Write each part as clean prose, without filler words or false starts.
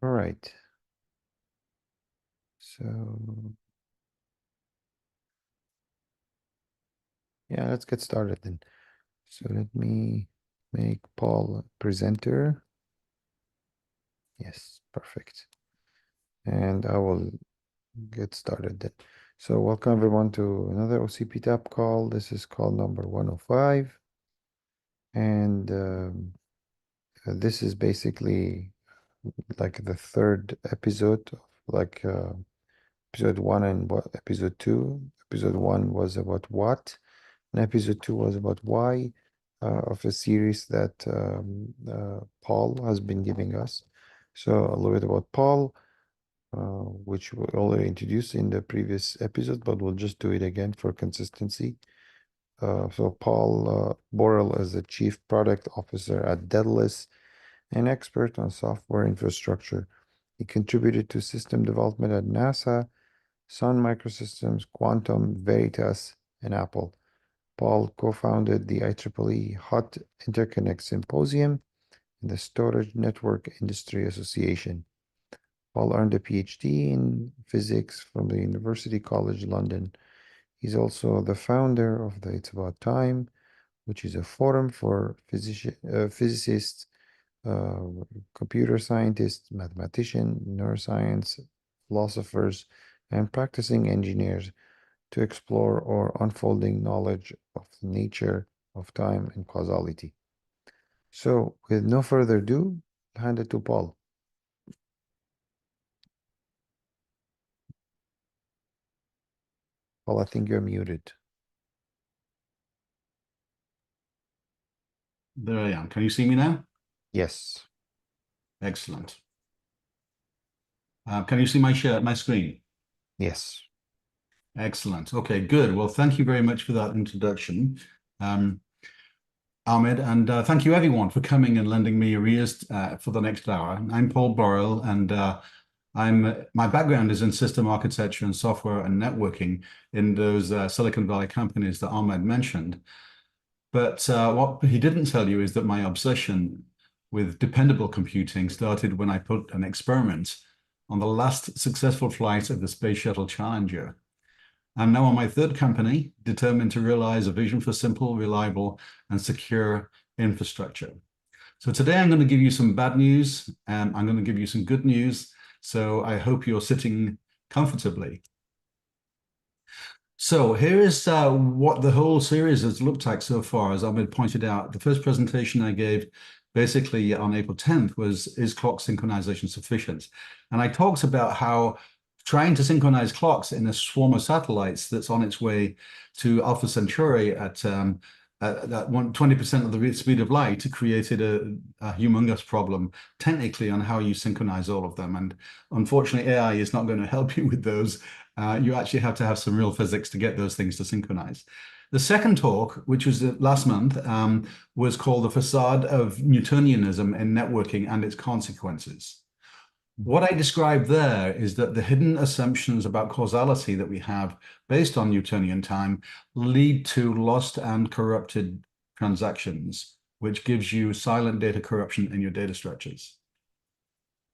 All right. So, yeah, let's get started then. So let me make Paul a presenter. Yes, perfect. And I will get started then. So welcome everyone to another OCP Tap call. This is call number 105. And this is basically like the third episode of episode one and episode two. Episode one was about what, and episode two was about why, of a series that Paul has been giving us. So a little bit about Paul, which we already introduced in the previous episode, but we'll just do it again for consistency. So Paul Borrill is the Chief Product Officer at DÆDÆLUS, an expert on software infrastructure. He contributed to system development at NASA, Sun Microsystems, Quantum, VERITAS, and Apple. Paul co-founded the IEEE Hot Interconnects Symposium and the Storage Network Industry Association. Paul earned a PhD in physics from the University College London. He's also the founder of the It's About Time, which is a forum for physicists, uh, computer scientists, mathematicians, neuroscience, philosophers, and practicing engineers to explore or unfolding knowledge of the nature of time and causality. So, with no further ado, I'll hand it to Paul. Paul, I think you're muted. There I am. Can you see me now? Yes. Excellent. Can you see my screen? Yes. Excellent. Okay, good. Well, thank you very much for that introduction, Ahmed, and thank you everyone for coming and lending me your ears for the next hour. I'm Paul Borrill, and my background is in system architecture and software and networking in those Silicon Valley companies that Ahmed mentioned. But what he didn't tell you is that my obsession with dependable computing started when I put an experiment on the last successful flight of the Space Shuttle Challenger. I'm now on my third company, determined to realize a vision for simple, reliable, and secure infrastructure. So today I'm going to give you some bad news, and I'm going to give you some good news. So I hope you're sitting comfortably. So here is what the whole series has looked like so far. As Ahmed pointed out, the first presentation I gave basically on April 10th was, is clock synchronization sufficient? And I talked about how trying to synchronize clocks in a swarm of satellites that's on its way to Alpha Centauri at 20% of the speed of light created a humongous problem technically on how you synchronize all of them. And unfortunately, AI is not going to help you with those. You actually have to have some real physics to get those things to synchronize. The second talk, which was last month, was called The Facade of Newtonianism in Networking and Its Consequences. What I described there is that the hidden assumptions about causality that we have based on Newtonian time lead to lost and corrupted transactions, which gives you silent data corruption in your data structures.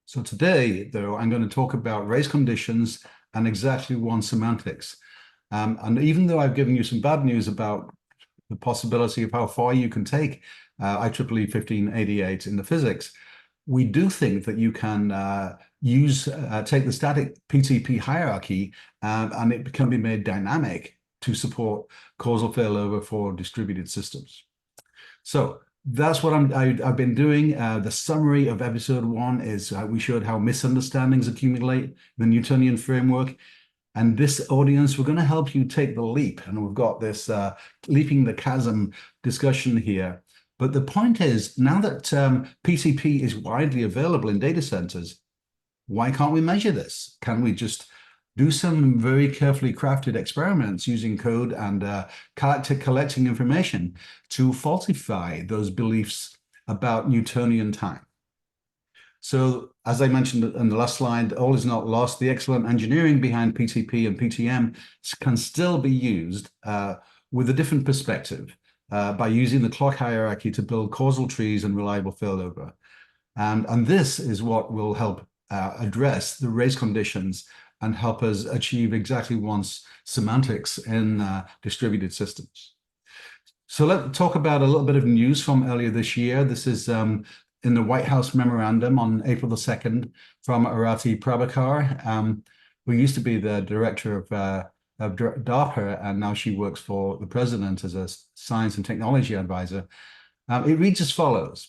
So today, though, I'm going to talk about race conditions and exactly once semantics. And even though I've given you some bad news about the possibility of how far you can take IEEE 1588 in the physics, we do think that you can take the static PTP hierarchy and it can be made dynamic to support causal failover for distributed systems. So that's what I've been doing. The summary of episode one is we showed how misunderstandings accumulate in the Newtonian framework. And this audience, we're going to help you take the leap. And we've got this leaping the chasm discussion here. But the point is, now that PTP is widely available in data centers, why can't we measure this? Can we just do some very carefully crafted experiments using code and collecting information to falsify those beliefs about Newtonian time? So, as I mentioned in the last slide, all is not lost. The excellent engineering behind PTP and PTM can still be used with a different perspective by using the clock hierarchy to build causal trees and reliable failover. And this is what will help address the race conditions and help us achieve exactly once semantics in distributed systems. So let's talk about a little bit of news from earlier this year. This is in the White House memorandum on April the 2nd from Arati Prabhakar, who used to be the director of DARPA, and now she works for the president as a science and technology advisor. It reads as follows.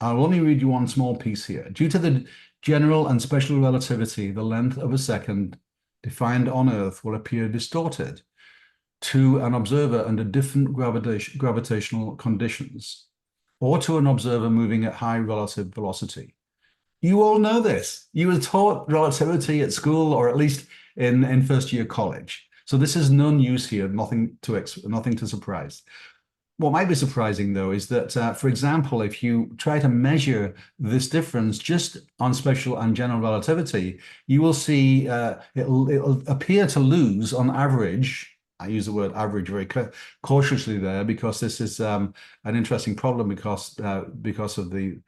I'll only read you one small piece here. Due to the general and special relativity, the length of a second defined on Earth will appear distorted to an observer under different gravitational conditions, or to an observer moving at high relative velocity. You all know this. You were taught relativity at school, or at least in first year college. So this is no news here, nothing to surprise. What might be surprising, though, is that, for example, if you try to measure this difference just on special and general relativity, you will see it'll appear to lose on average. I use the word average very cautiously there, because this is an interesting problem because of the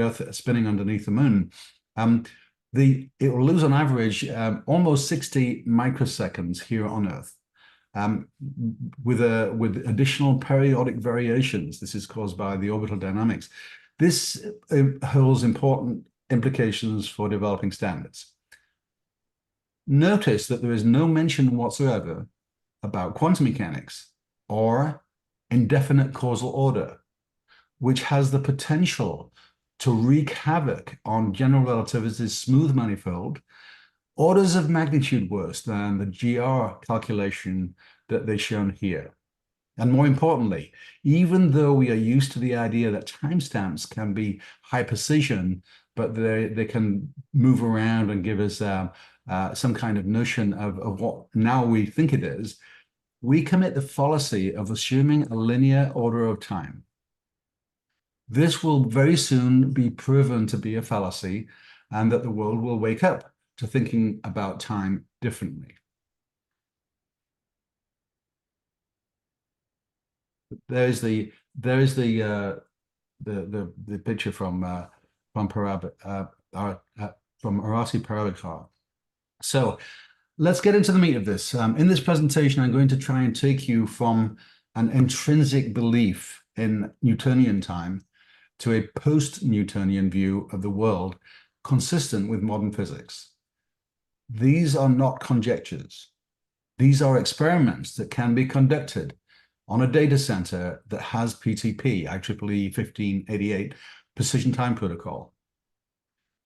Earth spinning underneath the moon. It will lose on average almost 60 microseconds here on Earth. With additional periodic variations. This is caused by the orbital dynamics. This holds important implications for developing standards. Notice that there is no mention whatsoever about quantum mechanics or indefinite causal order, which has the potential to wreak havoc on general relativity's smooth manifold, orders of magnitude worse than the GR calculation that they've shown here. And more importantly, even though we are used to the idea that timestamps can be high precision, but they can move around and give us some kind of notion of what now we think it is, we commit the fallacy of assuming a linear order of time. This will very soon be proven to be a fallacy, and that the world will wake up to thinking about time differently. There's the picture from Arati Prabhakar. So let's get into the meat of this. In this presentation, I'm going to try and take you from an intrinsic belief in Newtonian time to a post-Newtonian view of the world consistent with modern physics. These are not conjectures. These are experiments that can be conducted on a data center that has PTP, IEEE 1588 Precision Time Protocol.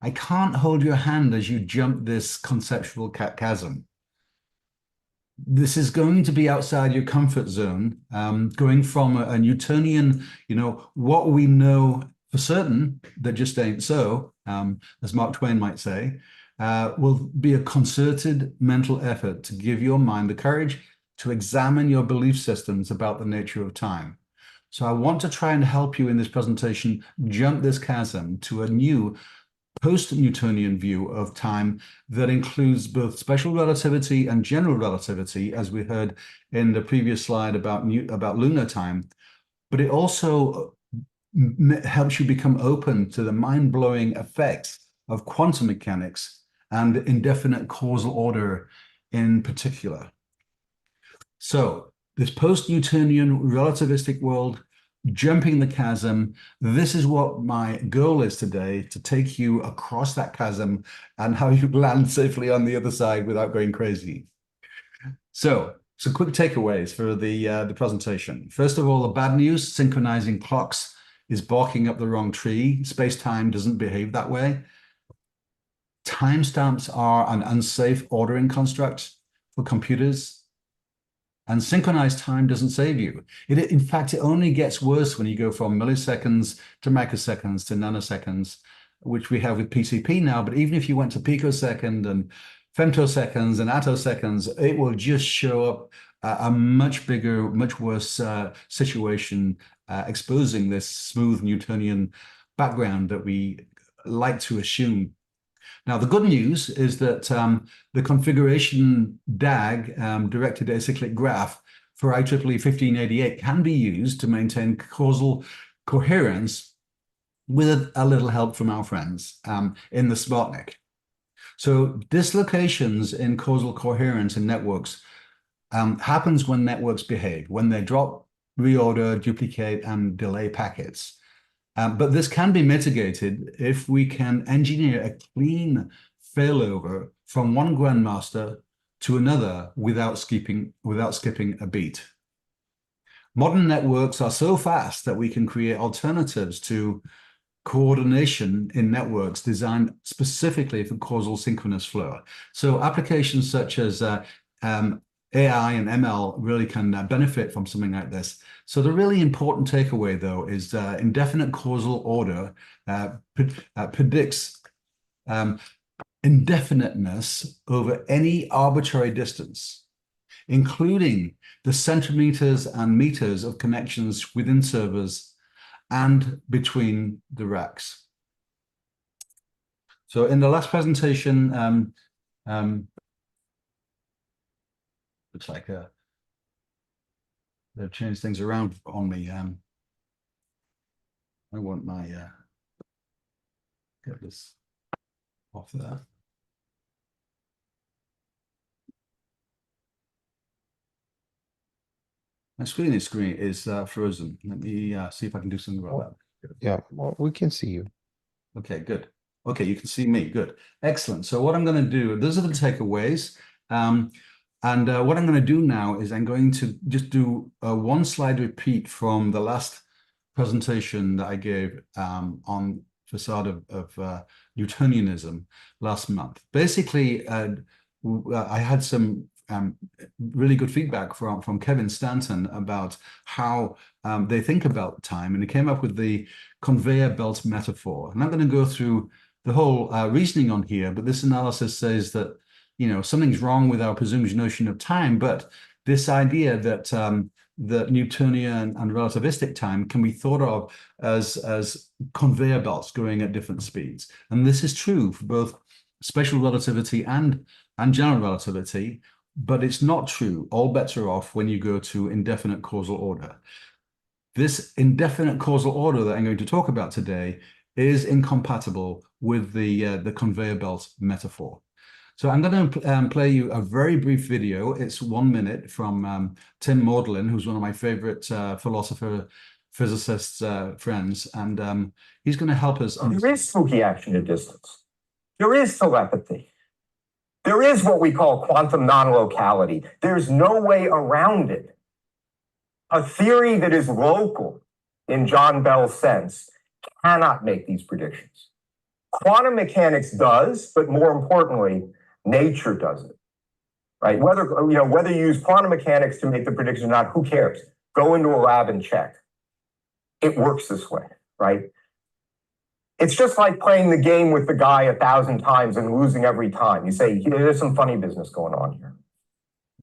I can't hold your hand as you jump this conceptual chasm. This is going to be outside your comfort zone, going from a Newtonian, what we know for certain that just ain't so, as Mark Twain might say, will be a concerted mental effort to give your mind the courage to examine your belief systems about the nature of time. So I want to try and help you in this presentation jump this chasm to a new post-Newtonian view of time that includes both special relativity and general relativity, as we heard in the previous slide about lunar time, but it also helps you become open to the mind-blowing effects of quantum mechanics and indefinite causal order in particular. So this post-Newtonian relativistic world, jumping the chasm, this is what my goal is today, to take you across that chasm and how you land safely on the other side without going crazy. So some quick takeaways for the presentation. First of all, the bad news: synchronizing clocks is barking up the wrong tree. Space-time doesn't behave that way. Timestamps are an unsafe ordering construct for computers. And synchronized time doesn't save you. In fact, it only gets worse when you go from milliseconds to microseconds to nanoseconds, which we have with PTP now. But even if you went to picosecond and femtoseconds and attoseconds, it will just show up a much bigger, much worse situation, exposing this smooth Newtonian background that we like to assume. Now, the good news is that the configuration DAG, directed acyclic graph, for IEEE 1588 can be used to maintain causal coherence with a little help from our friends in the SmartNIC. So dislocations in causal coherence in networks happens when networks behave, when they drop, reorder, duplicate, and delay packets. But this can be mitigated if we can engineer a clean failover from one grandmaster to another without skipping a beat. Modern networks are so fast that we can create alternatives to coordination in networks designed specifically for causal synchronous flow. So applications such as AI and ML really can benefit from something like this. So the really important takeaway, though, is indefinite causal order predicts indefiniteness over any arbitrary distance, including the centimeters and meters of connections within servers and between the racks. So in the last presentation, looks like they've changed things around on me. I want my get this off there. My screen is frozen. Let me see if I can do something about that. Yeah, well, we can see you. Okay, good. Okay, you can see me. Good. Excellent. So what I'm going to do, those are the takeaways. And what I'm going to do now is I'm going to just do a one slide repeat from the last presentation that I gave on facade of Newtonianism last month. Basically, I had some really good feedback from Kevin Stanton about how they think about time, and he came up with the conveyor belt metaphor. And I'm going to go through the whole reasoning on here, but this analysis says that, you know, something's wrong with our presumed notion of time, but this idea that that Newtonian and relativistic time can be thought of as conveyor belts going at different speeds. And this is true for both special relativity and general relativity, but it's not true. All bets are off when you go to indefinite causal order. This indefinite causal order that I'm going to talk about today is incompatible with the conveyor belt metaphor. So I'm going to play you a very brief video. It's 1 minute from Tim Maudlin, who's one of my favorite physicists friends, and he's going to help us. There is spooky action at distance. There is telepathy. There is what we call quantum non-locality. There's no way around it. A theory that is local in John Bell's sense cannot make these predictions. Quantum mechanics does, but more importantly, nature does it. Right? Whether you use quantum mechanics to make the prediction or not, who cares? Go into a lab and check. It works this way, right? It's just like playing the game with the guy 1,000 times and losing every time. You say, there's some funny business going on here.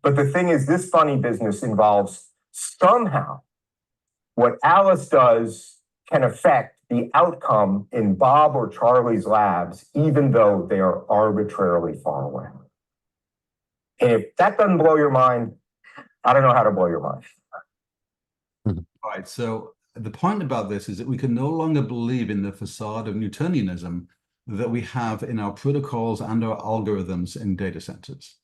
But the thing is, this funny business involves somehow what Alice does can affect the outcome in Bob or Charlie's labs, even though they are arbitrarily far away. And if that doesn't blow your mind, I don't know how to blow your mind. All right, so the point about this is that we can no longer believe in the facade of Newtonianism that we have in our protocols and our algorithms in data centers.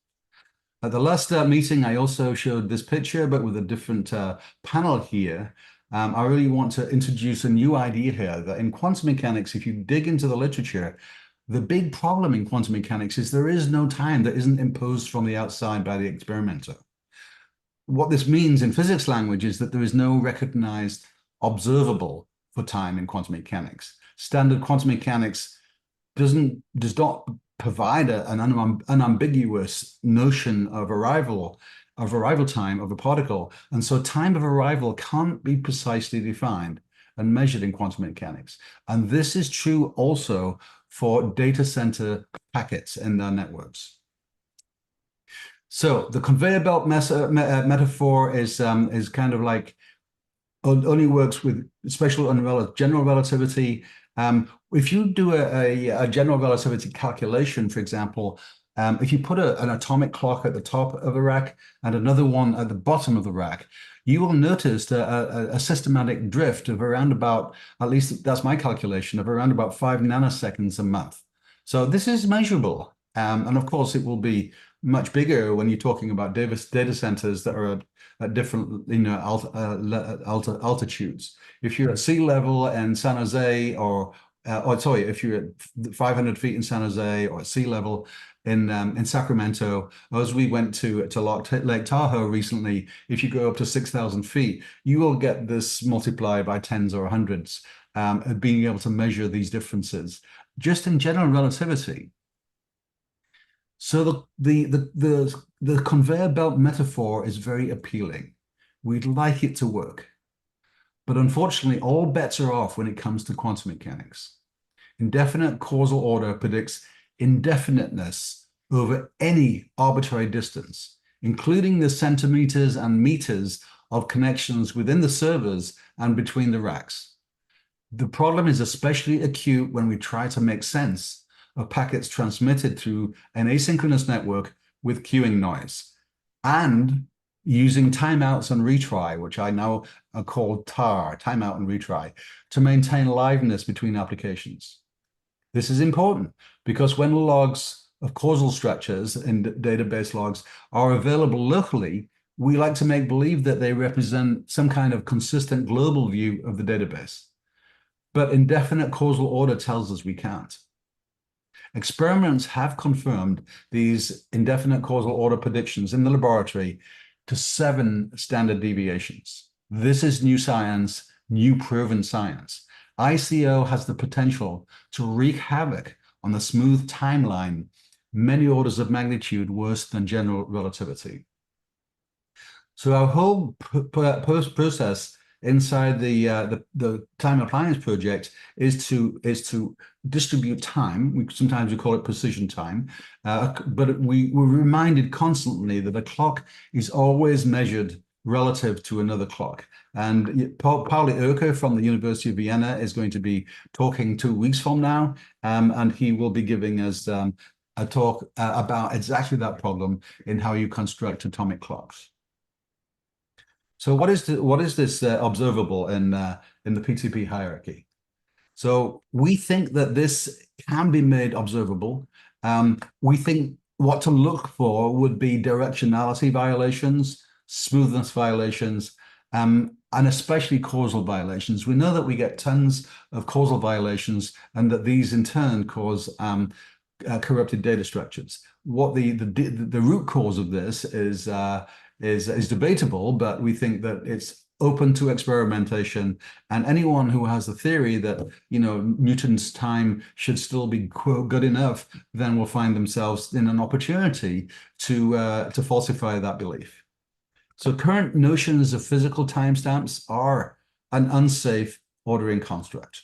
At the last meeting, I also showed this picture, but with a different panel here. I really want to introduce a new idea here that in quantum mechanics, if you dig into the literature, the big problem in quantum mechanics is there is no time that isn't imposed from the outside by the experimenter. What this means in physics language is that there is no recognized observable for time in quantum mechanics. Standard quantum mechanics does not provide an unambiguous notion of arrival time of a particle, and so time of arrival can't be precisely defined and measured in quantum mechanics. And this is true also for data center packets in their networks. So the conveyor belt metaphor is kind of like only works with special and general relativity. If you do a general relativity calculation, for example, If you put an atomic clock at the top of a rack and another one at the bottom of the rack, you will notice a systematic drift of around about, at least that's my calculation, of around about 5 nanoseconds a month. So this is measurable. And of course, it will be much bigger when you're talking about data centers that are at different altitudes. If you're at sea level in San Jose, or sorry, if you're at 500 feet in San Jose or at sea level in Sacramento, as we went to Lake Tahoe recently, if you go up to 6,000 feet, you will get this multiplied by tens or hundreds, being able to measure these differences just in general relativity. So the conveyor belt metaphor is very appealing. We'd like it to work. But unfortunately, all bets are off when it comes to quantum mechanics. Indefinite causal order predicts indefiniteness over any arbitrary distance, including the centimeters and meters of connections within the servers and between the racks. The problem is especially acute when we try to make sense of packets transmitted through an asynchronous network with queuing noise, and using timeouts and retry, which I now call TAR, timeout and retry, to maintain liveness between applications. This is important because when logs of causal structures in database logs are available locally, we like to make believe that they represent some kind of consistent global view of the database. But indefinite causal order tells us we can't. Experiments have confirmed these indefinite causal order predictions in the laboratory to 7 standard deviations. This is new science, new proven science. ICO has the potential to wreak havoc on the smooth timeline, many orders of magnitude worse than general relativity. So our whole process inside the time appliance project is to distribute time. Sometimes we call it precision time, but we're reminded constantly that a clock is always measured relative to another clock. And Pauli Oecker from the University of Vienna is going to be talking 2 weeks from now, and he will be giving us a talk about exactly that problem in how you construct atomic clocks. So what is this observable in the PTP hierarchy? So we think that this can be made observable. We think what to look for would be directionality violations, smoothness violations, and especially causal violations. We know that we get tons of causal violations and that these in turn cause corrupted data structures. What the root cause of this is debatable, but we think that it's open to experimentation, and anyone who has the theory that Newton's time should still be quote good enough, then will find themselves in an opportunity to falsify that belief. So current notions of physical timestamps are an unsafe ordering construct.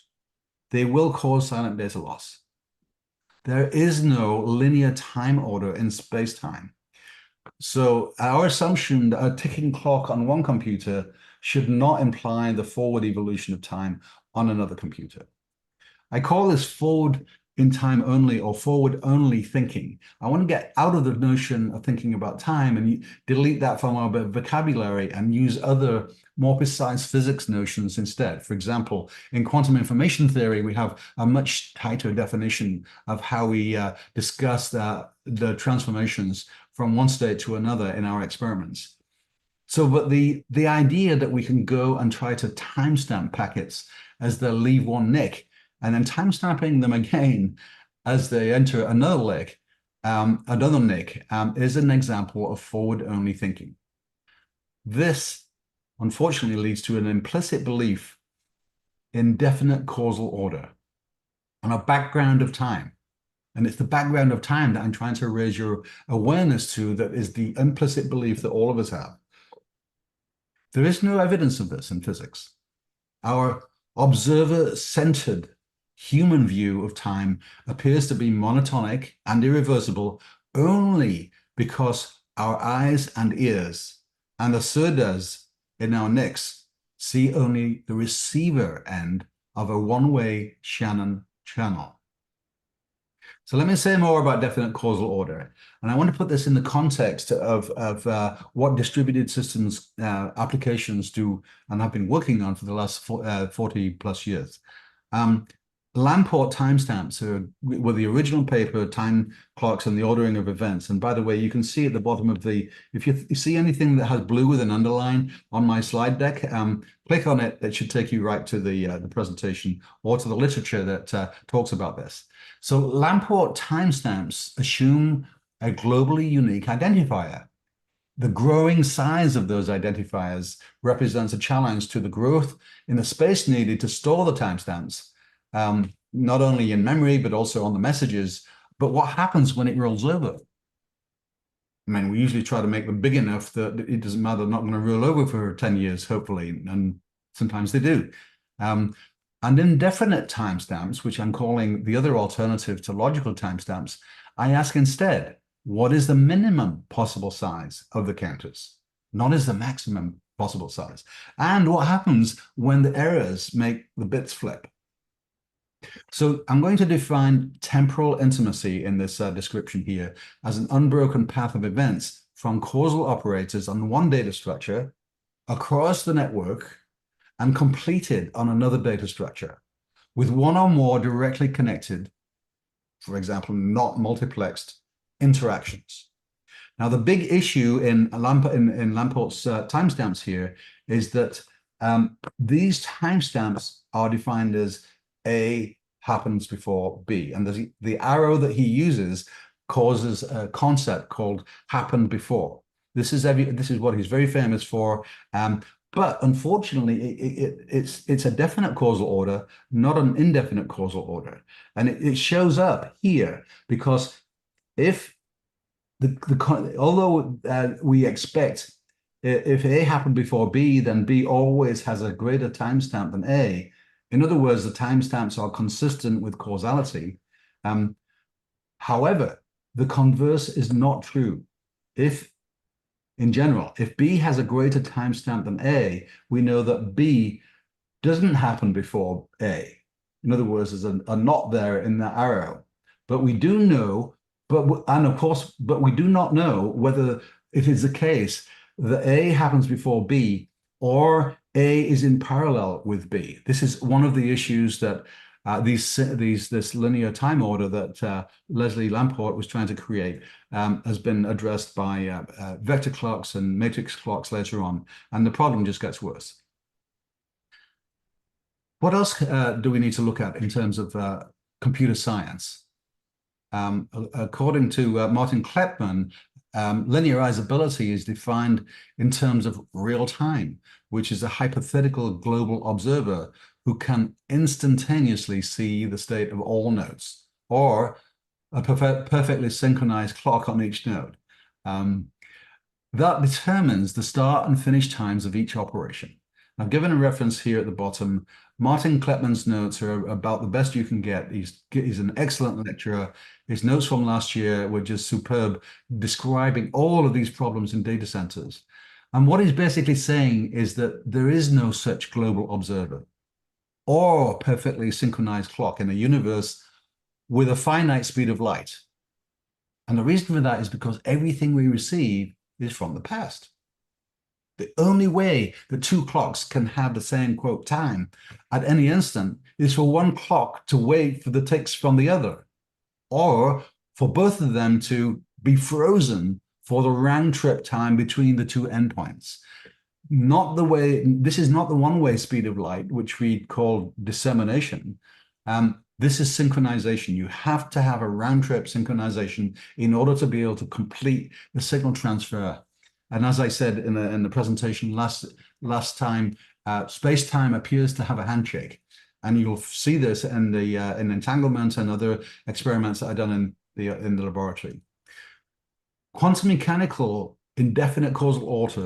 They will cause silent data loss. There is no linear time order in space-time. So our assumption that a ticking clock on one computer should not imply the forward evolution of time on another computer. I call this forward in time only or forward only thinking. I want to get out of the notion of thinking about time and delete that from our vocabulary and use other more precise physics notions instead. For example, in quantum information theory, we have a much tighter definition of how we discuss the transformations from one state to another in our experiments. So, but the idea that we can go and try to timestamp packets as they leave one NIC, and then timestamping them again as they enter another NIC, is an example of forward-only thinking. This, unfortunately, leads to an implicit belief in definite causal order on a background of time. And it's the background of time that I'm trying to raise your awareness to, that is the implicit belief that all of us have. There is no evidence of this in physics. Our observer-centered human view of time appears to be monotonic and irreversible only because our eyes and ears and the surdas in our NICs see only the receiver end of a one-way Shannon channel. So let me say more about definite causal order. And I want to put this in the context of what distributed systems applications do and have been working on for the last 40 plus years. Lamport timestamps were the original paper, time clocks and the ordering of events. And by the way, you can see at the bottom of if you see anything that has blue with an underline on my slide deck, click on it. It should take you right to the presentation or to the literature that talks about this. So Lamport timestamps assume a globally unique identifier. The growing size of those identifiers represents a challenge to the growth in the space needed to store the timestamps, not only in memory, but also on the messages. But what happens when it rolls over? I mean, we usually try to make them big enough that it doesn't matter, they're not going to roll over for 10 years, hopefully, and sometimes they do. And indefinite timestamps, which I'm calling the other alternative to logical timestamps, I ask instead, what is the minimum possible size of the counters? Not is the maximum possible size. And what happens when the errors make the bits flip? So I'm going to define temporal intimacy in this description here as an unbroken path of events from causal operators on one data structure across the network and completed on another data structure with one or more directly connected, for example, not multiplexed interactions. Now, the big issue in Lamport's timestamps here is that these timestamps are defined as A happens before B. And the arrow that he uses causes a concept called happened before. This is what he's very famous for. But unfortunately, it's a definite causal order, not an indefinite causal order. And it shows up here because if although we expect if A happened before B, then B always has a greater timestamp than A. In other words, the timestamps are consistent with causality. However, the converse is not true. In general, if B has a greater timestamp than A, we know that B doesn't happen before A. In other words, there's a not there in the arrow. But we do know, but we do not know whether it is the case that A happens before B or A is in parallel with B. This is one of the issues that this linear time order that Leslie Lamport was trying to create has been addressed by vector clocks and matrix clocks later on, and the problem just gets worse. What else do we need to look at in terms of computer science? According to Martin Kleppmann, linearizability is defined in terms of real time, which is a hypothetical global observer who can instantaneously see the state of all nodes, or a perfectly synchronized clock on each node. That determines the start and finish times of each operation. I've given a reference here at the bottom. Martin Kleppmann's notes are about the best you can get. He's an excellent lecturer. His notes from last year were just superb, describing all of these problems in data centers. And what he's basically saying is that there is no such global observer or perfectly synchronized clock in a universe with a finite speed of light. And the reason for that is because everything we receive is from the past. The only way the two clocks can have the same, quote, time at any instant is for one clock to wait for the ticks from the other, or for both of them to be frozen for the round trip time between the two endpoints. This is not the one-way speed of light, which we call dissemination. This is synchronization. You have to have a round-trip synchronization in order to be able to complete the signal transfer. And as I said in the presentation last time, space-time appears to have a handshake. And you'll see this in entanglement and other experiments that I've done in the laboratory. Quantum mechanical indefinite causal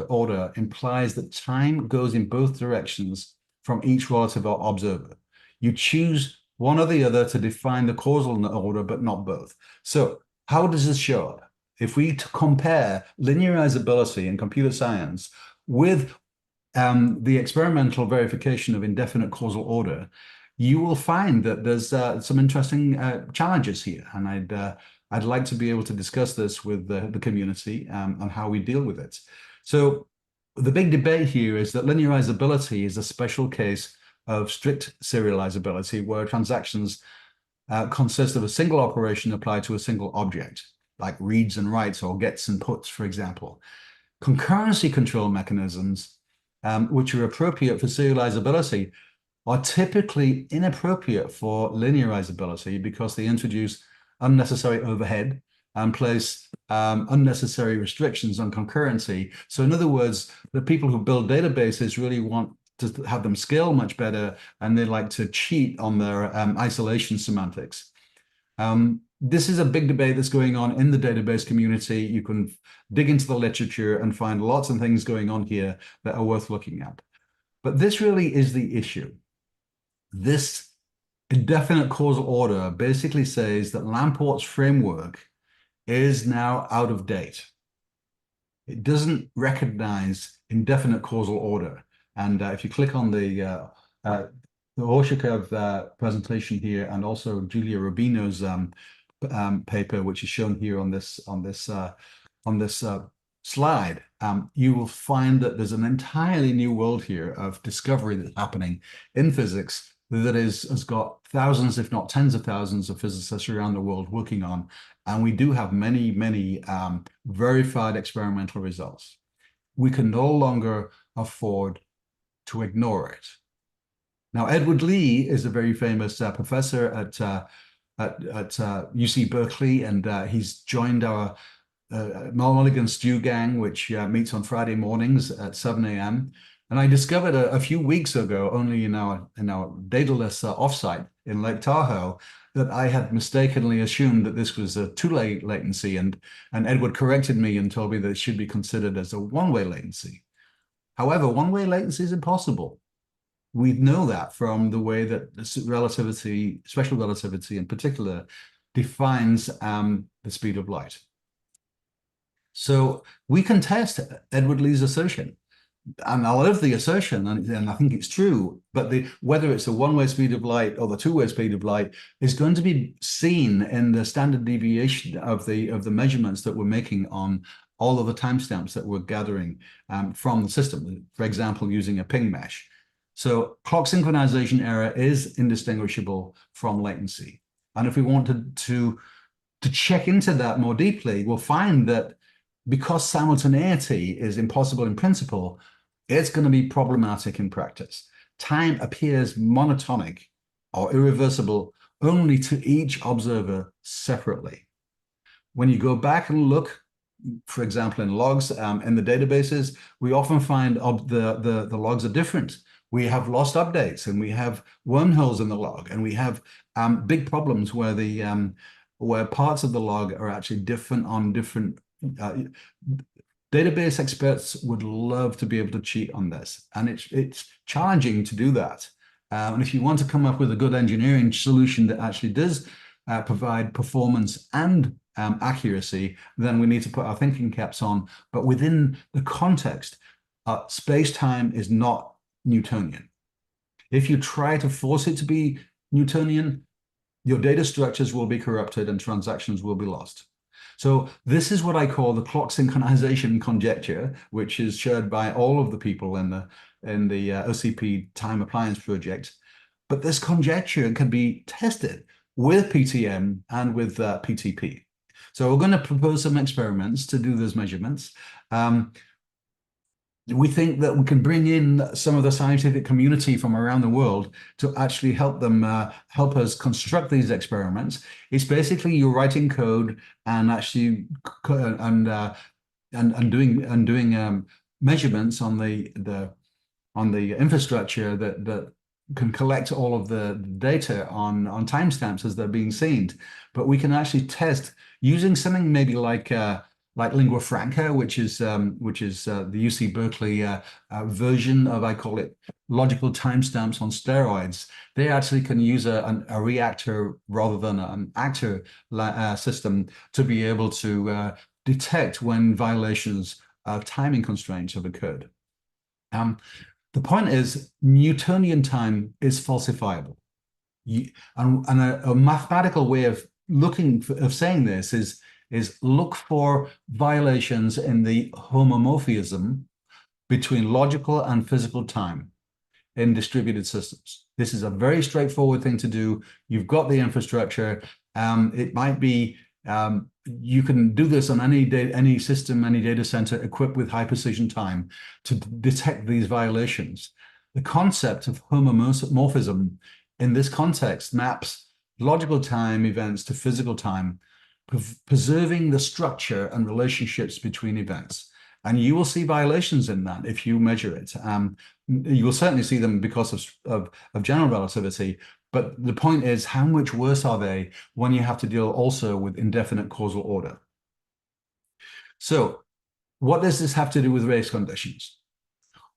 order implies that time goes in both directions from each relative observer. You choose one or the other to define the causal order, but not both. So how does this show up? If we compare linearizability in computer science with the experimental verification of indefinite causal order, you will find that there's some interesting challenges here. And I'd like to be able to discuss this with the community on how we deal with it. So the big debate here is that linearizability is a special case of strict serializability, where transactions consist of a single operation applied to a single object, like reads and writes or gets and puts, for example. Concurrency control mechanisms, which are appropriate for serializability, are typically inappropriate for linearizability because they introduce unnecessary overhead and place unnecessary restrictions on concurrency. So in other words, the people who build databases really want to have them scale much better, and they like to cheat on their isolation semantics. This is a big debate that's going on in the database community. You can dig into the literature and find lots of things going on here that are worth looking at. But this really is the issue. This indefinite causal order basically says that Lamport's framework is now out of date. It doesn't recognize indefinite causal order. And if you click on the Orshakov presentation here, and also Julia Rubino's paper, which is shown here on this slide, you will find that there's an entirely new world here of discovery that's happening in physics that has got thousands, if not tens of thousands, of physicists around the world working on. And we do have many, many verified experimental results. We can no longer afford to ignore it. Now, Edward Lee is a very famous professor at UC Berkeley, and he's joined our Mulligan Stew Gang, which meets on Friday mornings at 7 a.m. And I discovered a few weeks ago, only in our DÆDÆLUS offsite in Lake Tahoe, that I had mistakenly assumed that this was a two-way latency, and Edward corrected me and told me that it should be considered as a one-way latency. However, one-way latency is impossible. We know that from the way that relativity, special relativity in particular, defines the speed of light. So we can test Edward Lee's assertion. And I love the assertion, and I think it's true, but whether it's the one-way speed of light or the two-way speed of light is going to be seen in the standard deviation of the measurements that we're making on all of the timestamps that we're gathering from the system, for example, using a ping mesh. So clock synchronization error is indistinguishable from latency. And if we wanted to check into that more deeply, we'll find that because simultaneity is impossible in principle, it's going to be problematic in practice. Time appears monotonic or irreversible only to each observer separately. When you go back and look, for example, in logs in the databases, we often find the logs are different. We have lost updates, and we have wormholes in the log, and we have big problems where where parts of the log are actually different on different. Database experts would love to be able to cheat on this, and it's challenging to do that. And if you want to come up with a good engineering solution that actually does provide performance and accuracy, then we need to put our thinking caps on. But within the context, space-time is not Newtonian. If you try to force it to be Newtonian, your data structures will be corrupted and transactions will be lost. So this is what I call the clock synchronization conjecture, which is shared by all of the people in the OCP time appliance project. But this conjecture can be tested with PTM and with PTP. So we're going to propose some experiments to do those measurements. We think that we can bring in some of the scientific community from around the world to actually help them help us construct these experiments. It's basically you're writing code and actually doing measurements on the infrastructure that can collect all of the data on timestamps as they're being seen. But we can actually test using something maybe like lingua franca, which is the UC Berkeley version of, I call it, logical timestamps on steroids. They actually can use a reactor rather than an actor system to be able to detect when violations of timing constraints have occurred. The point is, Newtonian time is falsifiable. A mathematical way of saying this is look for violations in the homomorphism between logical and physical time in distributed systems. This is a very straightforward thing to do. You've got the infrastructure. It might be you can do this on any system, any data center equipped with high precision time to detect these violations. The concept of homomorphism in this context maps logical time events to physical time, preserving the structure and relationships between events. And you will see violations in that if you measure it. You will certainly see them because of general relativity. But the point is, how much worse are they when you have to deal also with indefinite causal order? So what does this have to do with race conditions?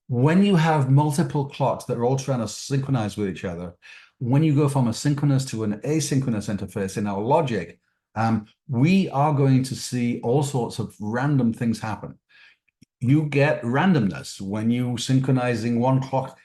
When you have multiple clocks that are all trying to synchronize with each other, when you go from a synchronous to an asynchronous interface in our logic, we are going to see all sorts of random things happen. You get randomness when you synchronizing one clock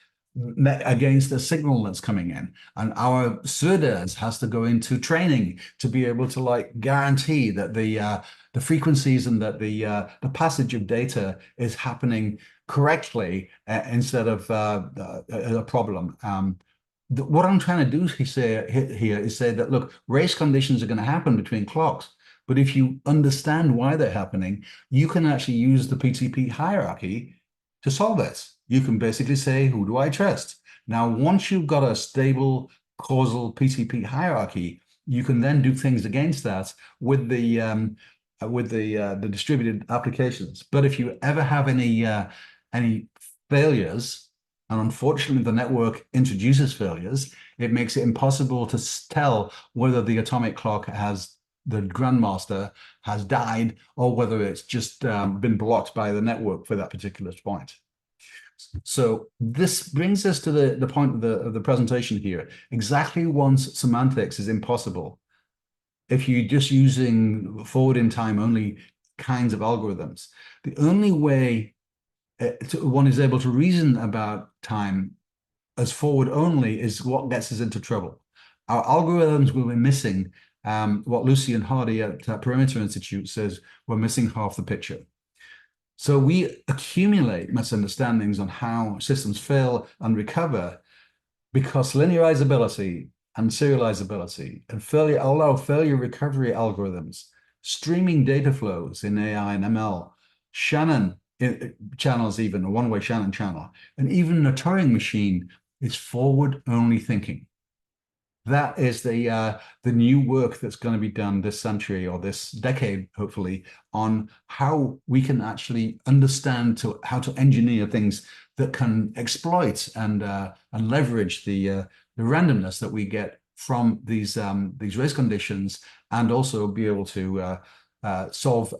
against a signal that's coming in, and our SERDES has to go into training to be able to like guarantee that the frequencies and that the passage of data is happening correctly instead of a problem. What I'm trying to do here is say that, look, race conditions are going to happen between clocks. But if you understand why they're happening, you can actually use the PTP hierarchy to solve this. You can basically say, who do I trust? Now, once you've got a stable causal PTP hierarchy, you can then do things against that with the distributed applications. But if you ever have any failures, and unfortunately the network introduces failures, it makes it impossible to tell whether the atomic clock the grandmaster has died or whether it's just been blocked by the network for that particular point. So this brings us to the point of the presentation here. Exactly once semantics is impossible if you're just using forward in time only kinds of algorithms. The only way one is able to reason about time as forward only is what gets us into trouble. Our algorithms will be missing what Lucy and Hardy at Perimeter Institute says we're missing half the picture. So we accumulate misunderstandings on how systems fail and recover because linearizability and serializability and all our failure recovery algorithms, streaming data flows in AI and ML, Shannon channels, even a one-way Shannon channel, and even a Turing machine is forward-only thinking. That is the new work that's going to be done this century or this decade, hopefully, on how we can actually understand how to engineer things that can exploit and leverage the randomness that we get from these race conditions, and also be able to solve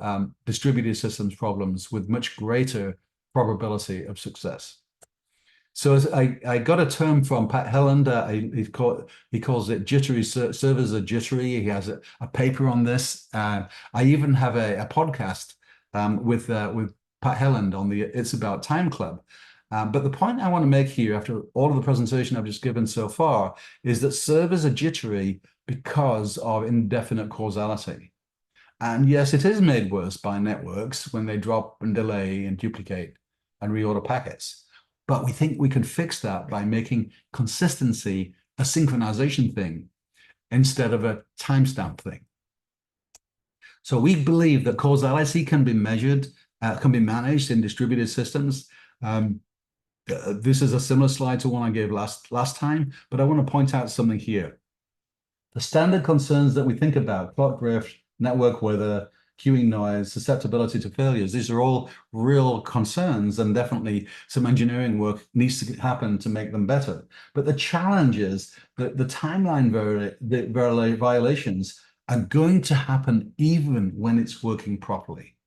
distributed systems problems with much greater probability of success. So I got a term from Pat Helland. He calls it jittery. Servers are jittery. He has a paper on this. I even have a podcast with Pat Helland on the ItsAboutTime.club. But the point I want to make here, after all of the presentation I've just given so far, is that servers are jittery because of indefinite causality. And yes, it is made worse by networks when they drop and delay and duplicate and reorder packets. But we think we can fix that by making consistency a synchronization thing instead of a timestamp thing. So we believe that causality can be measured, can be managed in distributed systems. This is a similar slide to one I gave last time, but I want to point out something here. The standard concerns that we think about, clock drift, network weather, queuing noise, susceptibility to failures, these are all real concerns, and definitely some engineering work needs to happen to make them better. But the challenge is that the timeline violations are going to happen even when it's working properly.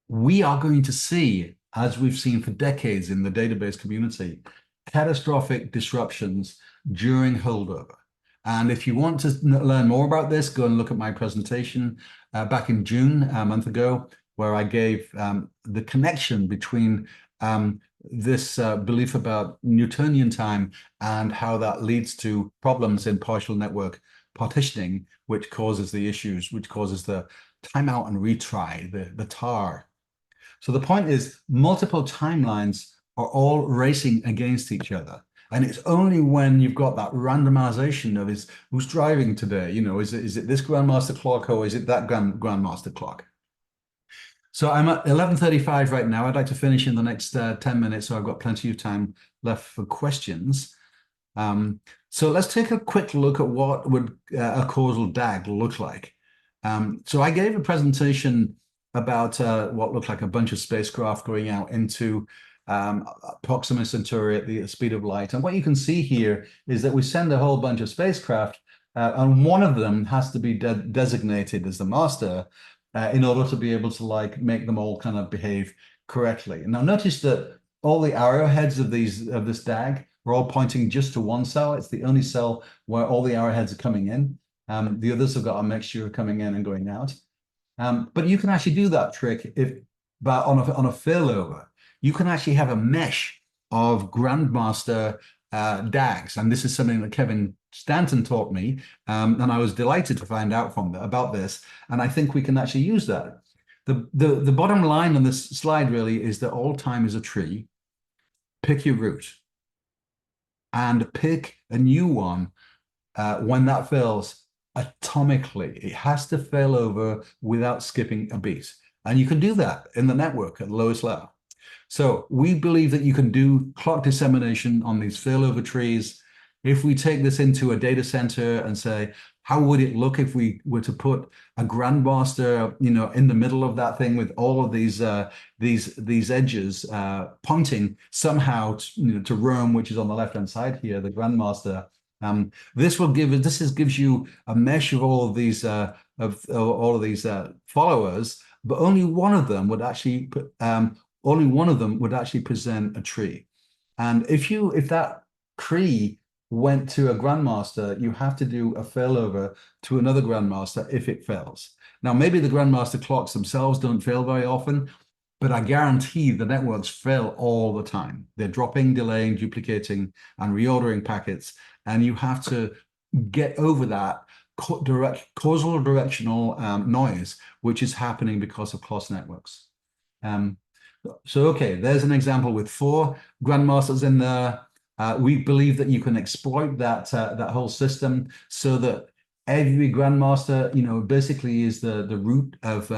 We are going to see, as we've seen for decades in the database community, catastrophic disruptions during holdover. And if you want to learn more about this, go and look at my presentation back in June, a month ago, where I gave the connection between this belief about Newtonian time and how that leads to problems in partial network partitioning, which causes the issues, which causes the timeout and retry, the TAR. So the point is, multiple timelines are all racing against each other. And it's only when you've got that randomization of who's driving today, is it this grandmaster clock or is it that grandmaster clock? So I'm at 11:35 right now. I'd like to finish in the next 10 minutes, so I've got plenty of time left for questions. So let's take a quick look at what would a causal DAG look like. So I gave a presentation about what looked like a bunch of spacecraft going out into Proxima Centauri at the speed of light. And what you can see here is that we send a whole bunch of spacecraft, and one of them has to be designated as the master in order to be able to make them all kind of behave correctly. Now notice that all the arrowheads of this DAG are all pointing just to one cell. It's the only cell where all the arrowheads are coming in. The others have got a mixture of coming in and going out. But you can actually do that trick on a failover. You can actually have a mesh of grandmaster DAGs, and this is something that Kevin Stanton taught me, and I was delighted to find out about this, and I think we can actually use that. The bottom line on this slide really is that all time is a tree. Pick your root, and pick a new one when that fails atomically. It has to fail over without skipping a beat, and you can do that in the network at the lowest level. So we believe that you can do clock dissemination on these failover trees. If we take this into a data center and say, how would it look if we were to put a grandmaster, in the middle of that thing with all of these edges pointing somehow to Rome, which is on the left-hand side here, the grandmaster. This gives you a mesh of all of these followers, but only one of them would actually present a tree. And if that tree went to a grandmaster, you have to do a failover to another grandmaster if it fails. Now, maybe the grandmaster clocks themselves don't fail very often, but I guarantee the networks fail all the time. They're dropping, delaying, duplicating, and reordering packets, and you have to get over that causal directional noise, which is happening because of cross networks. So, okay, there's an example with 4 grandmasters in there. We believe that you can exploit that whole system so that every grandmaster, basically is the root of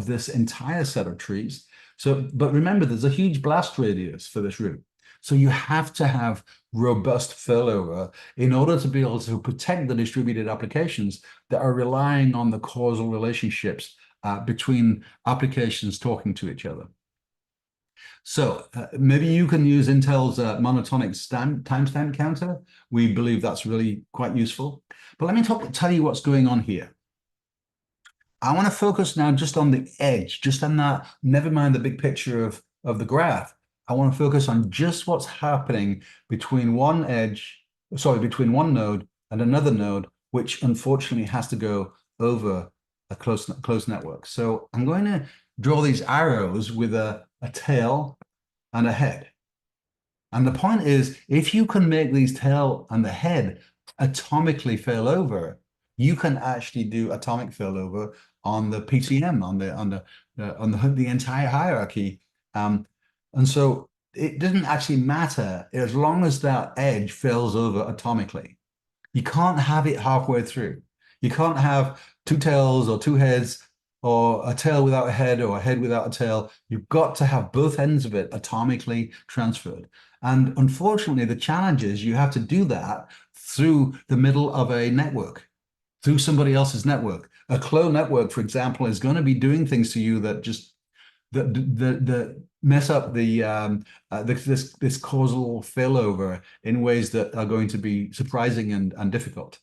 this entire set of trees. So, but remember, there's a huge blast radius for this root. So you have to have robust failover in order to be able to protect the distributed applications that are relying on the causal relationships between applications talking to each other. So maybe you can use Intel's monotonic timestamp counter. We believe that's really quite useful. But let me tell you what's going on here. I want to focus now just on the edge, just on that, never mind the big picture of the graph. I want to focus on just what's happening between one node and another node, which unfortunately has to go over a close network. So I'm going to draw these arrows with a tail and a head. And the point is, if you can make these tail and the head atomically fail over, you can actually do atomic failover on the PTM, on the entire hierarchy. And so it doesn't actually matter as long as that edge fails over atomically. You can't have it halfway through. You can't have 2 tails or 2 heads, or a tail without a head or a head without a tail. You've got to have both ends of it atomically transferred. And unfortunately, the challenge is you have to do that through the middle of a network, through somebody else's network. A clone network, for example, is going to be doing things to you that just that mess up this causal failover in ways that are going to be surprising and difficult.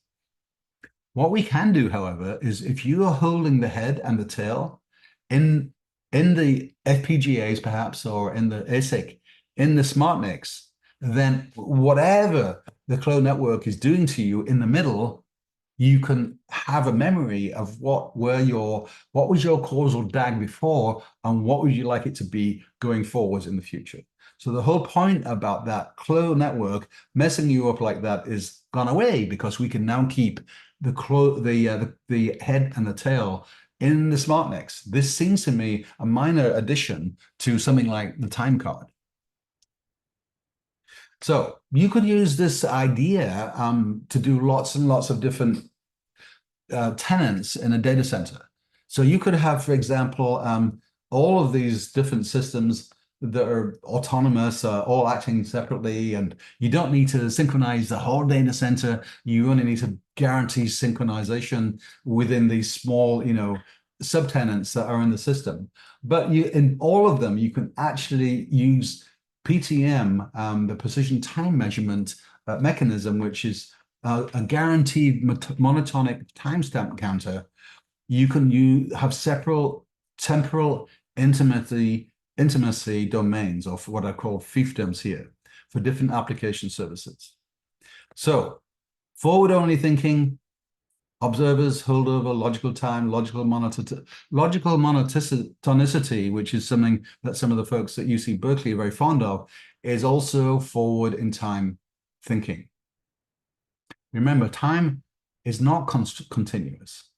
What we can do, however, is if you are holding the head and the tail in the FPGAs, perhaps, or in the ASIC, in the SmartNICs, then whatever the clone network is doing to you in the middle you can have a memory of what was your causal DAG before, and what would you like it to be going forwards in the future. So the whole point about that closed network messing you up like that is gone away, because we can now keep the head and the tail in the SmartNICs. This seems to me a minor addition to something like the time card. So you could use this idea to do lots and lots of different tenants in a data center. So you could have, for example, all of these different systems that are autonomous, all acting separately, and you don't need to synchronize the whole data center. You only need to guarantee synchronization within these small, subtenants that are in the system. But in all of them, you can actually use PTM, the precision time measurement mechanism, which is a guaranteed monotonic timestamp counter. You can have several temporal intimacy domains, or what are called fiefdoms here, for different application services. So forward-only thinking, observers, holdover, logical time, logical monotonicity, which is something that some of the folks at UC Berkeley are very fond of, is also forward in time thinking. Remember, time is not continuous.